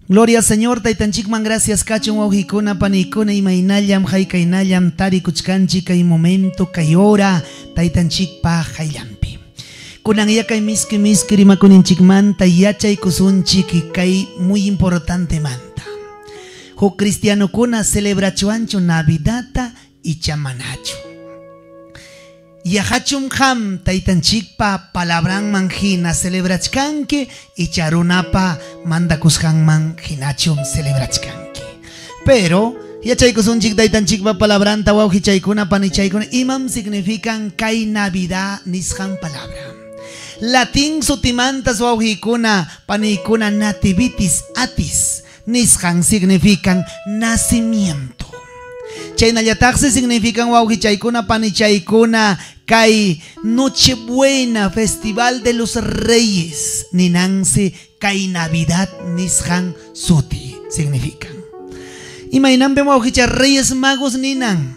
Gloria Señor, taytanchikman gracias kachun wawqikuna panikuna imaynallam haykaynallam tarikuchkanchik kay momento kay hora taytanchikpa hayllampi. Kunan yakay miski rimakuninchikmanta yachaykusunchik kay muy importante manta. Huk cristianokuna celebrachuanchu Navidadta ichamanachu. Yahachum ham taytanchikpa palabranman hina celebrachkanki icharunapa mandakushanman hinachum celebrachkanki. Pero yachaykusunchik taytanchikpa palabranta wawqichaykuna panichaykuna imam significan kay Navidad nishan palabra. Latin sutimantas wawqikuna panikuna nativitis atis nishan significan nacimiento. Chaynallataqsi significan wawqichaykuna panichaykuna kay Nochebuena, Festival de los Reyes ninansi kay Navidad nishan suti significan. Imaynampe wawqicha Reyes Magos ninan,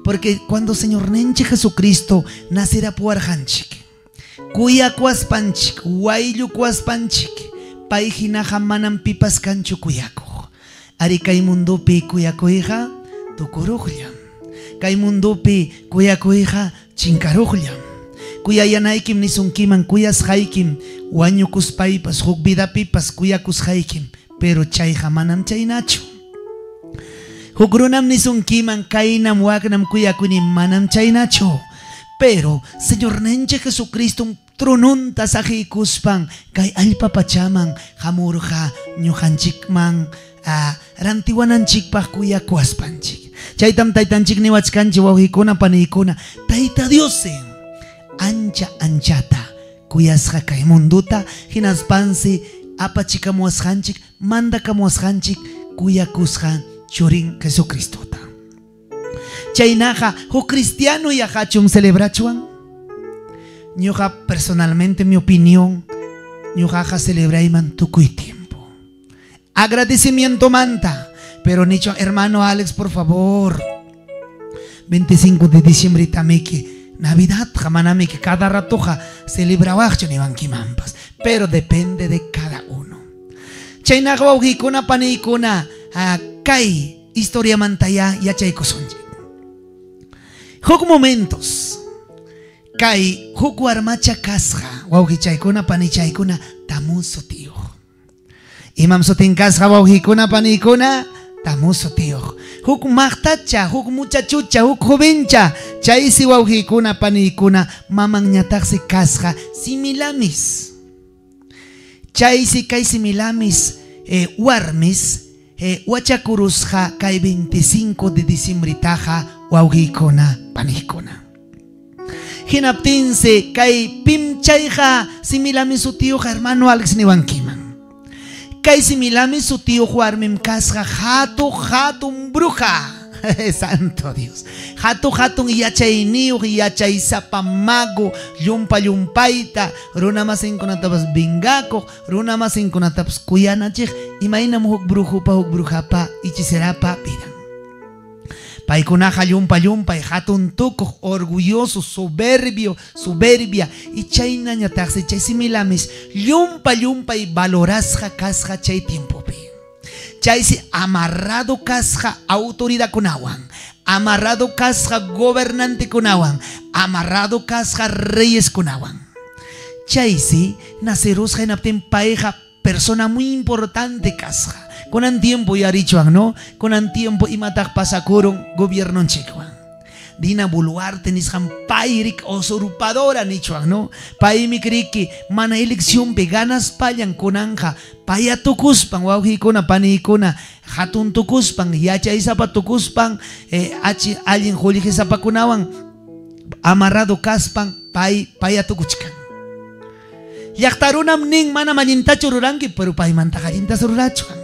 porque cuando Señor Nenche Jesucristo nacerá puarjanchik, kuyakuaspanchik, wayllukuaspanchik, pay hinaqa manan pipas kanchu kuyakuq. Ari kay mundupi kuyakuyqa tukurujllam, kay mundupi kuyakuyqa chinkarujllam. Kuyayanaykim nisunkiman kuyasqaykim, wañukuspaypas huk vidapipas kuyakusqaykim, pero chayqa manam chaynachu. Huk runam nisunkiman kaynam waknam kuyakuni manam chaynachu. Pero Señor Nenche Jesucristo trununta saqikuspan kay allpa pachaman hamurqa ñuqanchikman rantiwananchikpaq kuyakuaspanchik. Chaytam taytanchik niwachkanchik wawqikuna panikuna, Tayta Diose anchata kuyasqa kay munduta hinaspansi apachikamuasqanchik mandakamuasqanchik kuyakusqa churin Jesucristota. Chaynaqa huk cristiano yahachum celebrachuan. Ñuqa personalmente mi opinión ñuqaqa celebrayman tukuy tiempo. Agradecimiento manta. Pero nicho hermano Alex, por favor, 25 de diciembre tamiki Navidad jamanami que cada rato celebrawachcho ni banquimampas. Pero depende de cada uno. Chaynaqa wawqikuna panikuna kay historia mantaya yachaykusunchik. Huk momentos kay huk warmacha kasqa wawqichaykuna panichaykuna tamuso tío. Imam sutin kasqa wawqikuna panikuna tamuso tío. Huk maqtacha, huk muchachucha, huk jovencha chaysi wawqikuna panikuna mamanñataqsi kasqa similamis. Chaysi kay similamis warmis wachakurusqa kay 25 de diciembre taja wawqikuna panikuna. Hinaptinse kay pimchayqa similami su tío hermano Alex niwankiman. Kay similami su tío warmim kasqa hatun bruja. Santo Dios. Hatun yachayniyuq yachaysapa mago llumpayta runa masinkunatapas bingakuq runa masinkunatapas kuyanachik imaynam huk brujapa hechicierapa pidan. Paykunaqa llumpay hatun tukuq orgulloso soberbia y chaynañataqsi chay similamis llumpay valorasqa kasqa chay tiempopi. Chaysi amarrado kasqa autoridad kunawan, amarrado kasqa gobernante kunawan, amarrado kasqa reyes kunawan. Chaysi nacerusqa hinaptin payqa persona muy importante kasqa. Kunan tiempo ya richuan, ¿no? Kunan tiempo imataq pasakurun gobierno chikwan. Dina Boluarte nisqan payrik usurpadora nichuan, ¿no? Pay mikriki mana elección ganas payan kunanja paya tukuspan wawqikuna panikuna hatun tukuspan yachaysapa tukuspan allin julijisapakunawan amarrado kaspan paya tukuchkan. Llaqtarunam nin mana mallintachu ruranki pero paymantaqa allintas rurachuan.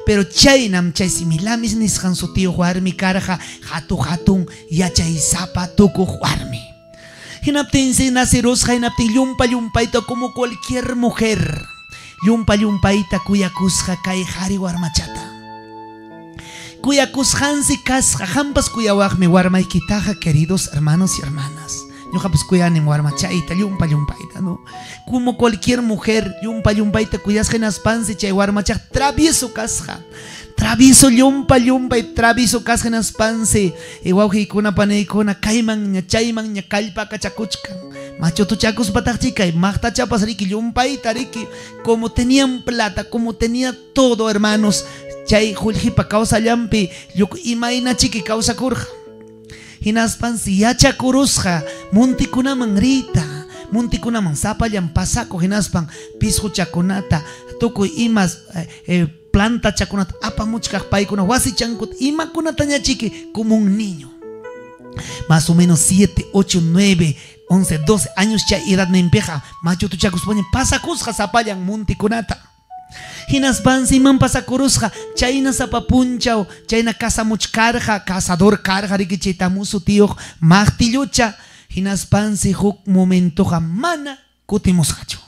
Pero chaynam chay similamis nisqan su tío warmi karqa hatun yachaysapa tukuq warmi. Hinaptinsi nacerusqa hinaptin llumpayta como cualquier mujer. Llumpayta kuyakusqa kay qhari warmachata. Kuyakusqansi kasqa hampas kuyawaqmi warmaykitaqa, queridos hermanos y hermanas. Yo pues cuidanim warmachaita, yumpa yumpaita, ¿no? Como cualquier mujer, yumpa yumpaita, cuidas genaspanse, chay warmachak, travieso casja. Travieso yumpa yumpa y travieso casja naspanse. Iguauji kuna paneikuna, kaiman, ña chayman, ña kalpa kachakuchkan. Macho tuchacos patachika y magta chapas riki yumpaita riki. Como tenían plata, como tenía todo, hermanos. Chay juljipa causa llampi, yuk imaina chiki causa kurja. Hinaspansi yacha kurusja, muntikuna mangrita, muntikuna mansapa llampasako hinaspan, pisco chaconata, tuku imas planta chaconata, apa muchkaj paikuna, wasi chankut, ima kunata ñachiki, como un niño. Más o menos 7, 8, 9, 11, 12 años ya edad nempeja, macho tu chacos ponen pasacusja zapayan muntikunata. Hinas bansi man pasakurusja, chayna sapapunchao, chayna casa muchkarja, cazador karja riki chaytamusu tío, magtilucha, hinas bansi huk momentoja mana kutimushacho.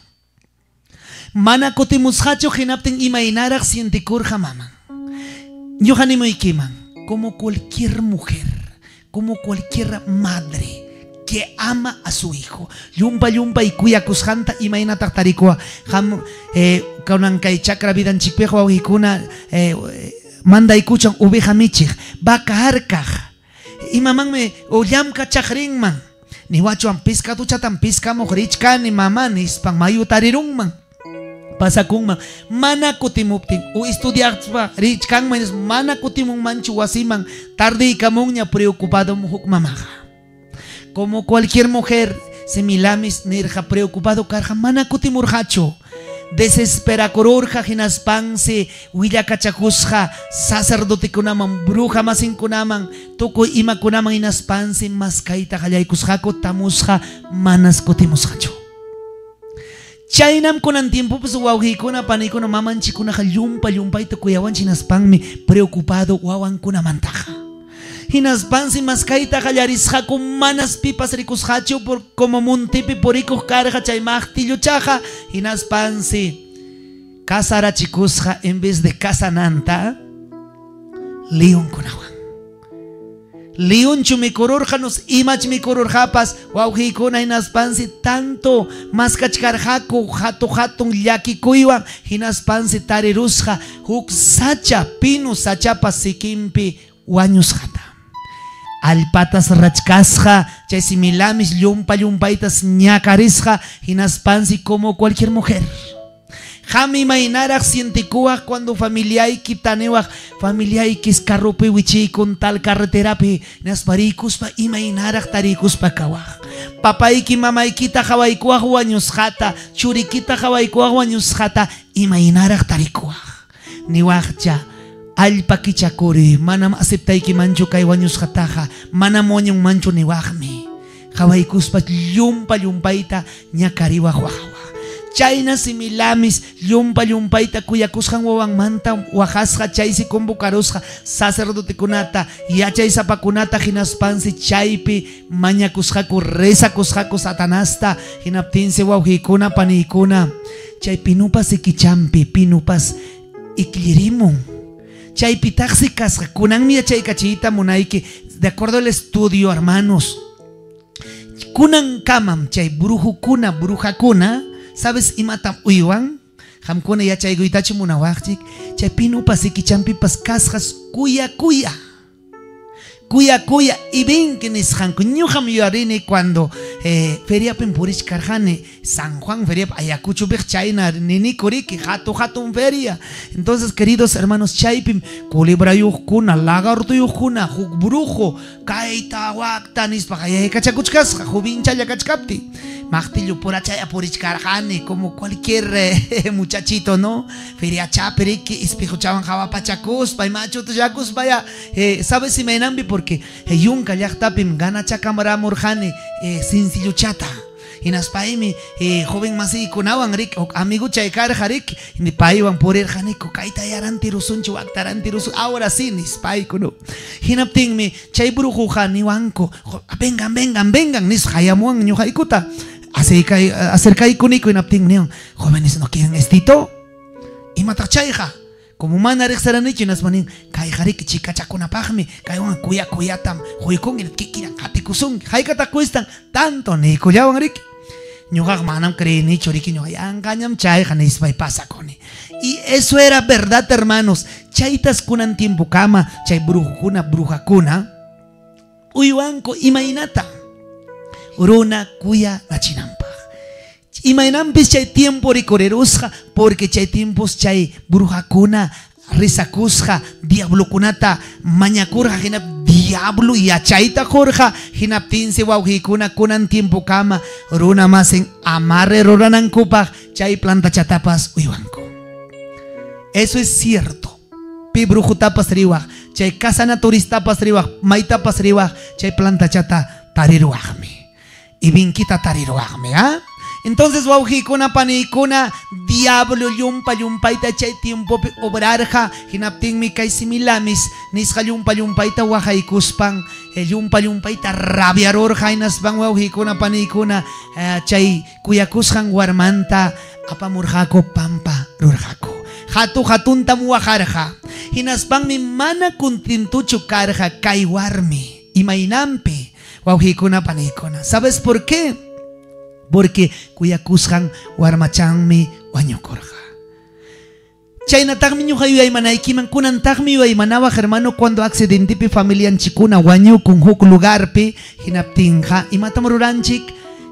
Mana kutimushacho hinapten imainarak sientikurja mama. Yohanimo ikiman, como cualquier mujer, como cualquier madre que ama a su hijo. Yumpa yumpa y cuya kushanta imaina tartarikua. Kaunan kay chakra vidan chikpejo awikuna manda ikuchan oveja michig. Vaca arcaj. Imaman me oyamka chakringman. Ni wachuan pisca duchatan pisca mojrichka ni mamá ni span mayutarirungman. Pasakungman mana kutimuptin o estudiarpa richkanman es mana kutimung manchu wasiman tarde y kamunya preocupado muhuk mamaja. Como cualquier mujer, semilamis nirja preocupado karja mana kutimurjacho. Desespera kororja hinaspanse, huilla cachakusja, sacerdote kunaman, bruja masin kunaman, toko ima kunaman hinaspanse, maskaita halaykusjako tamusja, manas kutimurjacho. Chaynam kunan tiempo pues wawhikuna panikuna mamanchikuna yumpa yumpaita kuyawan chinaspanme preocupado wawan kunamantaja. Hinaspansi maskaita hallarisja con manas pipas rikusjacho por como muntipi porikos karja chaymachtillo chaja. Hinaspansi casarachikusja en vez de casananta león kunawan. León chumikororjanos imach mikororjapas wauhikuna hinaspansi tanto maskachkarjako hatun llakikuywan hinaspansi tarirusja huk sacha pinu sachapas sikimpi wañusjata. Alpatas rachkasja, chay similamis yumpa yumpaitas ñakarisja, hinaspansi como cualquier mujer. Jami mainaraj sientikuaj cuando familiaiki tanewaj, familiaiki escarrope wichi con tal carreterape, nasparikuspa imainaraj tarikuspa kawaj. Papaiki mamaikita jawaikuaj wañusjata, churikita jawaikuaj wañusjata, imainaraj tarikuaj. Niwajcha. Alpa kichakuri, manam aceptaiki mancho kay wañusjataja, manam moñon mancho niwajmi. Hawaikuspa yumpa yumpaita ñakariwa huajawa. Chayna similamis yumpa yumpaita kuyakusjan wawan manta wajasja chaysi convocarusja sacerdote kunata yachay sapakunata hinaspansi chaypi mañakusjaku rezakusjaku satanasta hinaptinse wawhikuna panikuna chay pinupas ikichampi pinupas iklirimun. Chay pitaxi casca, kunan mira chay cachita munaiki, de acuerdo al estudio, hermanos. Kunan kamam, chay bruja kuna, ¿sabes? Imatam uywan, hamkuna ya chay guitachi munawachik, chay pinu pasiki champipas cascas, cuya. Y ven que nisjanku, ñuham yuarini cuando feria pimpurich karjane, San Juan feria Ayacucho Chayna, nini koriki, hatun feria. Entonces, queridos hermanos, chaypim, culebra yujkuna, lagarto yujkuna, brujo, kaita wakta nispajaya kachakuchkasja, jubincha ya kachkapti. Magtillo por achaya porich karjane, como cualquier muchachito, ¿no? Feria chaperiki, espejochaban java pachacus, paimacho tuyacus, vaya, ¿sabes si me enambi? Porque yunca yachtapim gana chacamara morjane, sencillo chata. Inaspaimi, joven masi kunawan rik, amigo chaykar harik, ni paiwan por el janeko, kaita yarantirusunchu, aktarantirusu, ahora sí, nispai kuno. Hinapting me, chay brujuja, ni wanko, vengan, nis hayamuan, ni haikuta. Acerca y cunico y napting neon, jóvenes no quieren estito, y matachayja. Como mana rexaranichi nas manin, Hayqariki chikachakunapaqmi kaywan kuyatam huykun kikiran qatikusun haykata cuestan tanto nikullawan riki ñuqaq manam creenichu riki ñuqa yanqañam chayqa nispay pasakuni. Y eso era verdad, hermanos. Chaytas kunan tiempo kama chay brujakuna uywanku imaynata runa kuya nachinampaq. Imaynampis chay tiempo ricorerusqa porque chay tiempos chay brujakuna risakusqa diablokunata mañakurqa hinap diablo yachayta kurqa hinaptinsi wawqikuna kunan tiempo kama runa masin amarre ruranankupaq chay plantachatapas uywanku. Eso es cierto. Pi brujutapas riwaq chay kasana turistapas riwaq maytapas riwaq chay plantachata tariruwaqmi y vinkita tariruwaqmi, ¿ah? Entonces wawqikuna panikuna diablo yumpayta chay tiempo obrarja hinaptinmi kay similamis nisqa yumpayta waqaykuspan yumpayta rabiarorja hinaspan wawqikuna panikuna chay kuyakusqan warmanta apamurjako pampa rurjako hatuntam wajarja hinaspanmi mana kuntintuchu karja kay warmi imaynampi wawqikuna panikuna. ¿Sabes por qué? Porque kuyakusqan warmachanmi wañukurqa. Chaynataqmi ñuqa yuyaymanaykiman kunantaqmi yuyaymanawaq hermano cuando accidentepi familianchikuna wañukun huk lugarpi hinaptinqa imatam ruranchik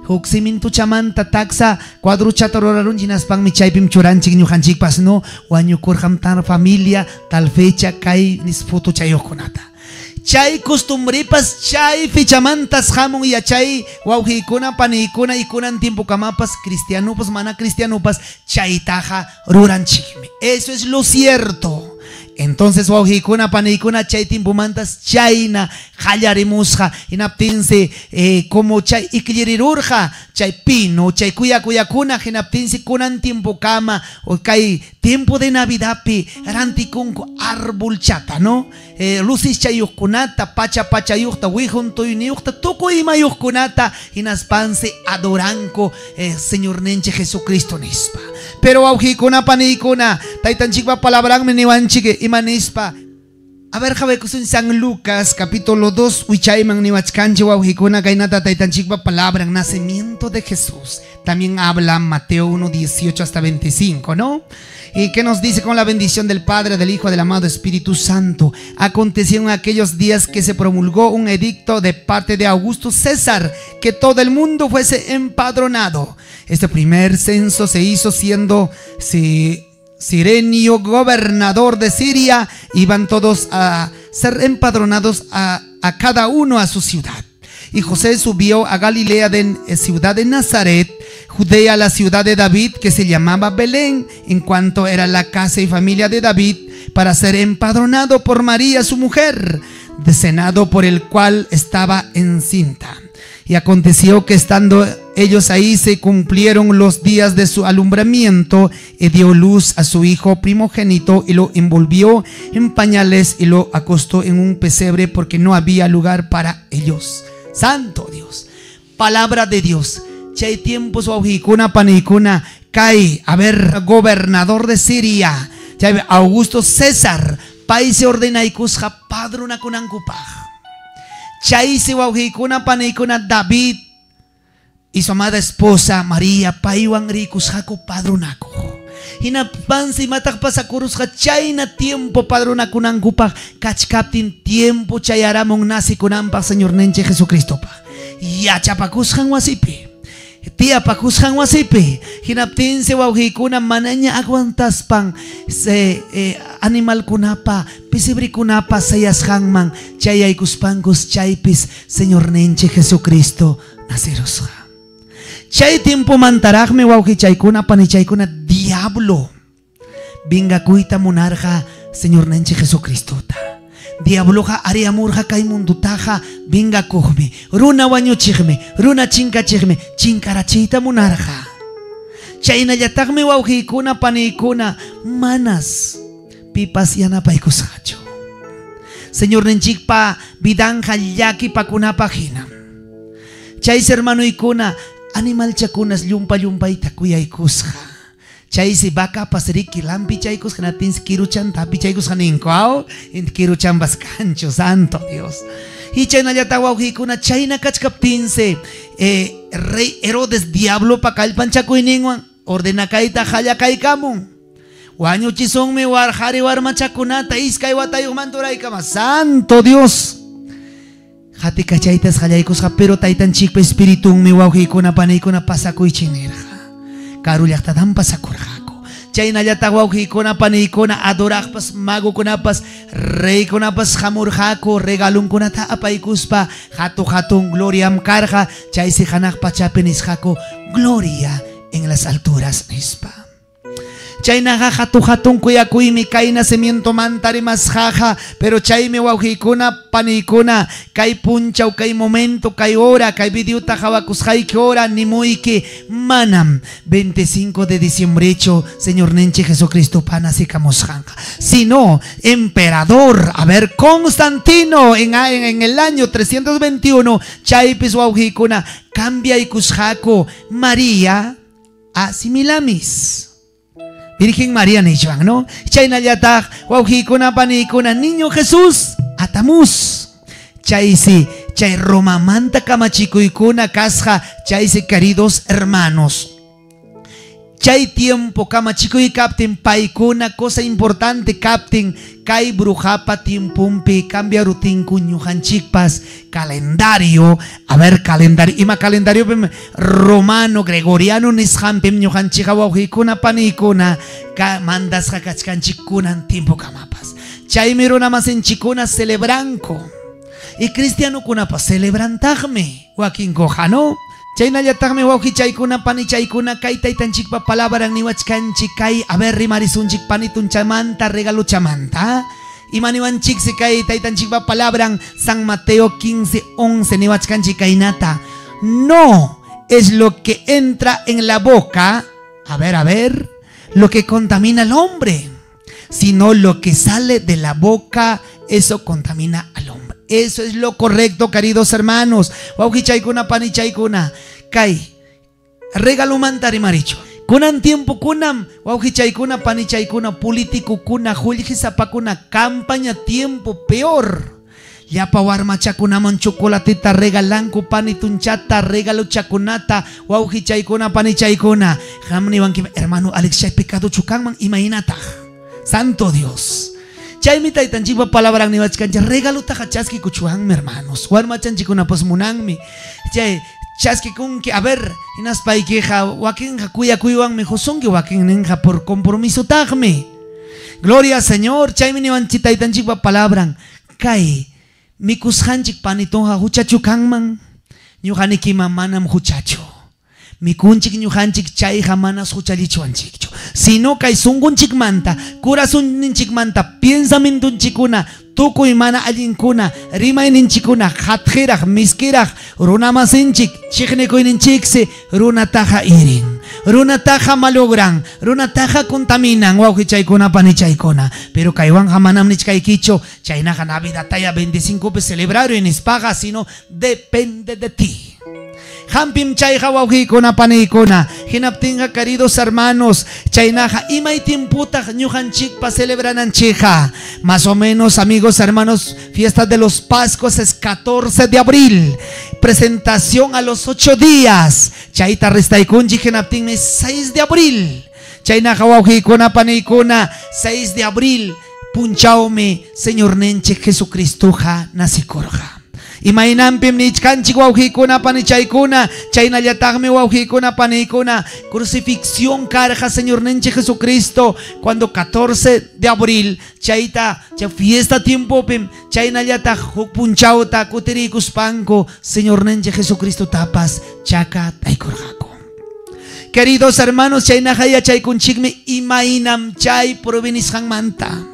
huk simintuchamanta taxa cuadruchata rurarunchik hinaspanmi chaypim churanchik ñuqanchikpas no wañukurqam tal familia tal fecha kay nis foto chayuqkunata. Chay costumbrepas chay fechamantas hamun yachay wawqikuna panikuna y kunan tiempo kamapas cristianupas mana cristianupas chaytaja ruranchikmi. Eso es lo cierto. Entonces wawqikuna panikuna chay tiempo mantas chayna hallarimusqa hinaptinsi como chay ikllirirurqa chay pino chay kuyakuna hinaptinsi kunan tiempo kama o kay tiempo de Navidadpi rantikunku árbol chata, ¿no? Lucis chayuqkunata pachayuqta wihun tuyniyuqta tukuy imayuqkunata hinaspansi adoranko Señor nenche Jesucristo nispa. Pero wawqikuna panikuna taytanchikpa palabranmi niwanchik imanispa. A ver, en San Lucas capítulo 2 wichayman niwachkanchi wawqikuna kaynata taytanchikpa palabra nacimiento de Jesús. También habla Mateo 1, 18 hasta 25, ¿no? Y que nos dice: con la bendición del Padre, del Hijo, del amado Espíritu Santo. Aconteció en aquellos días que se promulgó un edicto de parte de Augusto César que todo el mundo fuese empadronado. Este primer censo se hizo siendo Cirenio gobernador de Siria. Iban todos a ser empadronados a cada uno a su ciudad. Y José subió a Galilea, de ciudad de Nazaret, Judea, la ciudad de David, que se llamaba Belén, en cuanto era la casa y familia de David, para ser empadronado por María su mujer, de senado por el cual estaba encinta. Y aconteció que estando ellos ahí se cumplieron los días de su alumbramiento, y dio luz a su hijo primogénito y lo envolvió en pañales y lo acostó en un pesebre porque no había lugar para ellos. Santo Dios, palabra de Dios. Chay tiempos wawqikuna panikuna kay, a ver, gobernador de Siria, chay Augusto César, país ordenaykusqa padrunakunankupaq. Chay si wawqikuna panikuna David y su amada esposa María paywan rikusqaku padrunakuq. Hinapansi mataq pasakurusqa chayna tiempo padrunakunankupaq kachkaptin tiempo chayaramun nasikunanpaq Señor nenche Jesucristopaq. Yachapakusqan wasipi, tiapakusqan wasipi, hinaptinsi wawqikuna manaña aguantaspan animalkunapa pisibrikunapa sayasqanman chayaykuspankus chaypis Señor nenche Jesucristo nacerusqa. Chay tiempo mantaraqmi wawqichaykuna panichaykuna diablo vinkakuyta munarqa Señor nenche Jesucristota. Diabloqa ariamurqa kay mundutaqa vinkakuqmi, runa wañuchiqmi, runa chinkachiqmi, chinkarachiyta munarqa. Chaynallataqmi wawqikuna panikuna manas pipas yanapaykusqachu. Señor nenchikpa vidanqa llakipakunapaq hinam. Chay hermanoykuna animal chakunas llumpayta kuyaykusqa. chay si vaca pasriki lampi chaykus hanatin kiruchan tapi chaykus haninkuao en kiruchan bascancho santo Dios. Y chaynallata wawqikuna chayna kachkaptinse rey Herodes diablo pakalpan chakuyninwan ordena kayta hallakaykamun wañuchisonmi warjari warmachakunata iskay watayuqman turaykama santo Dios. Hati kachaytas hallaykusqa pero taytanchikpa espiritunmi wawqikuna panaykuna pasakuychinirqa karu llaqtadan pasakurqaku. Chaynallata wawqikuna panaykuna adoraqpas magukunapas reykunapas hamurqaku regalunkunata apaykuspa hatun gloriam karqa chaysi hanaq pachapi nisqaku gloria en las alturas nispa. Chaynaqa hatun kuyakuymi kay nacimiento mantari masjaja, pero chaymi wawqikuna panaykuna kay punchaw kay momento kay hora kay videota hawakusqayki hora nimuyki manam 25 de diciembrecho Señor Nenche Jesucristo panasikamusqanqa, sino emperador, a ver, Constantino en el año 321 chaypis wawqikuna cambiaykusqaku María asimilamis Virgen María nishwan, ¿no? Chaynallataq wawqikuna panaykuna niño Jesús atamus. Chaysi chay Romamanta kamachikuykuna kasqa chaysi queridos hermanos. Chay tiempo kamachikuy kaptin paykuna cosa importante kaptin kay brujapa tiempumpi cambia rutinku ñujanchikpas calendario, a ver calendario ima calendario romano gregoriano nisqanpim ñujanchikqa wawqikuna panaykuna mandasqa kachkanchikkunan tiempo kamapas. Chaymi runamasinchikkuna celebranko y cristianokunapas celebrantaqmi wakinkuqa, ¿no? Chaynallataqmi wawqi chaykuna pani chaykuna kay taytanchikpa palabran niwachkanchik kay a ver rimarisunchik panitunchamanta regaluchamanta imaniwanchiksi kay taytanchikpa palabran San Mateo 15:11 niwachkanchik kaynata no es lo que entra en la boca a ver lo que contamina al hombre, sino lo que sale de la boca, eso contamina al hombre. Eso es lo correcto, queridos hermanos. Wawqi chaykuna pani chaykuna kay regalo mantari maricho kunan tiempo kunam wawqi chaykuna pani chaykuna político kuna jullqisapakuna campaña tiempo peor llapa warmachakunaman chocolatita regalanku panitunchata regalo chakunata wawqi chaykuna pani chaykuna hamniwanki hermano Alex chay pecado chukanman imaynata santo Dios. Chaymi taytanchikpa palabran niwachkanchik regalutaqa chaskikuchuwanmi hermanos warmachanchikunapas munanmi chay chaskikunki a ver hinaspaykiqa wakinqa kuyakuywanmi husunki wakinninqa por compromiso taqmi gloria Señor. Chaymi niwanchik taytanchikpa palabran kay mikusqanchik panitunqa huchachu kanman ñuqanikiman manam huchachu mikunchik ñujanchik chayqa manas huchallichuanchikchu, sino kay sunqunchikmanta corazoninchikmanta pensamientunchikuna tukuy mana allinkuna rimayninchikuna hatqiraq miskiraq runamasinchik chiqnikuyninchiksi runataqa irin runataqa malogran runataqa contaminan wawqi chaykuna pani chaykuna, pero kaywanqa manam nichkaykichu chaynaqa Navidataya 25 celebrario nispaqa, sino depende de ti. Hampim chayqa wawqikuna panaykuna hinaptinqa queridos hermanos chaynaqa imay tiemputaq ñujanchikpa celebrananchikqa más o menos amigos hermanos fiesta de los Pascuas es 14 de abril presentación a los 8 días chayta restaykunchik hinaptinmi 6 de abril chaynaqa wawqikuna panaykuna 6 de abril punchawmi Señor Nenche Jesucristuqa nasikurqa. Imaynampim nichkanchik wawqikuna pani chaykuna chaynallataqmi wawqikuna panaykuna crucifixión karqa Señor Nenche Jesucristo cuando 14 de abril chayta chay fiesta tiempopim chaynallataq huk punchawta kutiriykuspanku Señor Nenche Jesucristo tapas chaka taykurqaku. Queridos hermanos chaynaqa yachaykunchikmi imaynam chay provinisqanmanta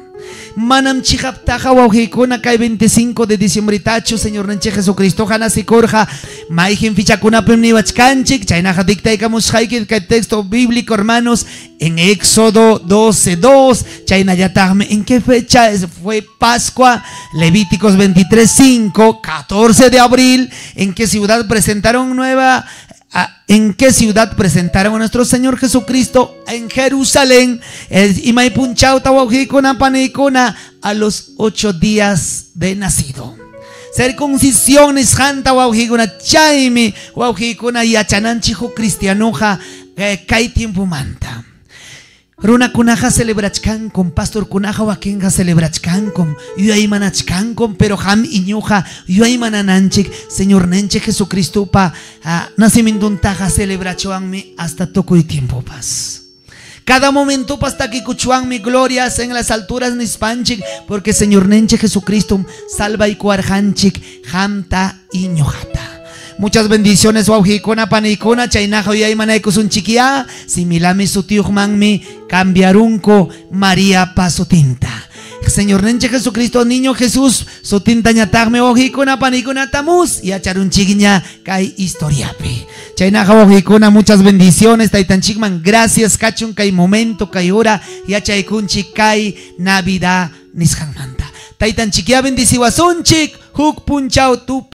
manam chihaptaqa wawqikuna kay 25 de diciembre tachu Señor Nenche Jesucristo hanasikurqa mayjin fichakunapim niwachkanchik chaynaqa dictaykamushqayki kay texto bíblico hermanos en Éxodo 12:2 chaynallataqmi en qué fecha fue Pascua Levíticos 23:5 14 de abril en qué ciudad presentaron nueva ¿En qué ciudad presentaron a nuestro Señor Jesucristo? En Jerusalén. Y may punchauta wauhikuna panikuna a los 8 días de nacido. Circuncisión es janta wauhikuna chaimi wauhikuna yachananchijo cristianoja kay tiempo manta. Runa kunaja celebrachkankom, pastor kunaja wakinja celebrachkankom, yuaymanachkankom, pero ham iñuja yuaymanananchik, Señor nenche Jesucristo pa nacimientuntaja celebrachoanmi hasta toco y tiempo paz. Cada momento hasta que cuchuan mi glorias en las alturas nispanchik, porque Señor nenche Jesucristo salva y cuarjanchik, hamta iñojata. Muchas bendiciones, wauhikuna panikuna, chainaja y aymanaykusun chiquia, similami sutiuhmanmi, cambiarunco, María pasutinta. Señor nenche Jesucristo, niño Jesús, sutinta ñatagme wauhikuna panikuna tamus, y acharun chiquiña, kai historiapi. Chainaja wauhikuna, muchas bendiciones, taitan chikman, gracias, kachun, kai momento, kai hora, y achaykunchi, kai Navidad, nishanmanta. Taitan chiquia bendiciwasunchik, huk punchau tu.